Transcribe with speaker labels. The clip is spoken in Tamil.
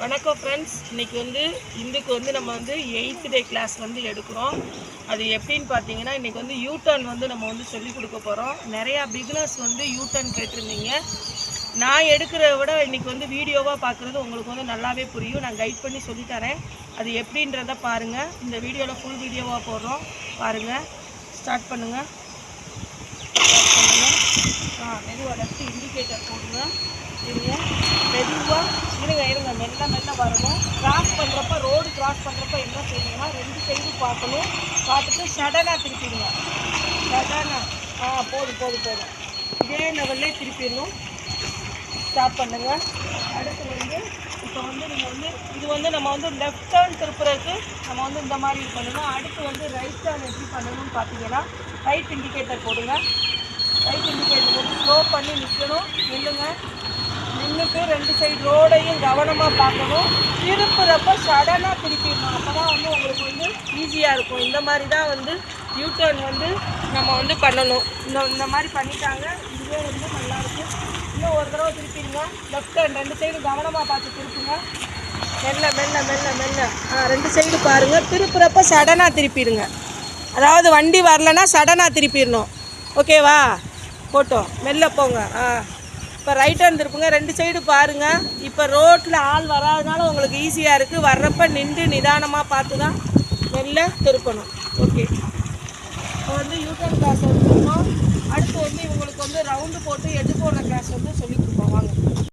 Speaker 1: வணக்கம் ஃப்ரெண்ட்ஸ். இன்றைக்கி இந்துக்கு நம்ம 8th டே கிளாஸ் எடுக்கிறோம். அது எப்படின்னு பார்த்தீங்கன்னா, இன்றைக்கி யூடர்ன் நம்ம சொல்லிக் கொடுக்க போகிறோம். நிறையா பிகினர்ஸ் யூடர்ன் கேட்டிருந்தீங்க. நான் எடுக்கிறத விட இன்றைக்கி வீடியோவாக பார்க்குறது உங்களுக்கு நல்லாவே புரியும். நான் கைட் பண்ணி சொல்லித்தரேன். அது எப்படின்றத பாருங்கள். இந்த வீடியோவில் ஃபுல் வீடியோவாக போடுறோம், பாருங்கள். ஸ்டார்ட் பண்ணுங்கள். மெதுவாக லெஃப்ட் இண்டிகேட்டர் போடுங்க. இருங்க, மெதுவாக இருங்க மெல்ல வரணும். கிராஸ் பண்ணுறப்ப ரோடு கிராஸ் பண்ணுறப்ப என்ன செய்யணும்னா, 2 சைடு பார்க்கணும். பார்த்துட்டு சடனாக திருப்பிடுங்க. சடனாக போதும். இதே லெவல்லே திருப்பிடணும். ஸ்டாப் பண்ணுங்கள். அடுத்து இப்போ நீங்கள் இது நம்ம லெஃப்ட் டர்ன் திருப்புறதுக்கு நம்ம இந்த மாதிரி இது பண்ணணும். அடுத்து ரைட் டர்ன் எப்படி பண்ணணும்னு பார்த்தீங்கன்னா, ரைட் இண்டிகேட்டர் போடுங்க. ரைட் இண்டிகேட்டர் போட்டு ஸ்லோ பண்ணி நிற்கணும். நின்றுட்டு 2 சைடு ரோடையும் கவனமாக பார்க்கணும். திருப்புறப்ப சடனாக திருப்பிடணும். அப்போ தான் உங்களுக்கு ஈஸியாக இருக்கும். இந்த மாதிரி தான் யூடர்ன் நம்ம பண்ணணும். இந்த மாதிரி பண்ணிட்டாங்க. இதுவே நல்லாயிருக்கும். இன்னும் ஒரு தடவை திருப்பிடுங்க. லெஃப்ட் ஹேண்ட் 2 சைடு கவனமாக பார்த்து திருப்புங்க. மெல்ல 2 சைடு பாருங்கள். திருப்புறப்ப சடனாக திருப்பிடுங்க. அதாவது வண்டி வரலன்னா சடனாக திருப்பிடணும். ஓகேவா? போட்டோம். மெல்ல போங்க. இப்போ ரைட் ஹேண்ட் திருப்புங்க. 2 சைடு பாருங்கள். இப்போ ரோட்டில் ஆள் வராதனால உங்களுக்கு ஈஸியாக இருக்குது. வர்றப்ப நின்று நிதானமாக பார்த்து தான் மெல்ல திருப்பணும். ஓகே, இப்போ யூடர்ன் கிளாஸ் வந்துருக்கோம். அடுத்து இவங்களுக்கு ரவுண்டு போட்டு எட்டு போடுற கிளாஸ் சொல்லிக் கொடுப்போம். வாங்க.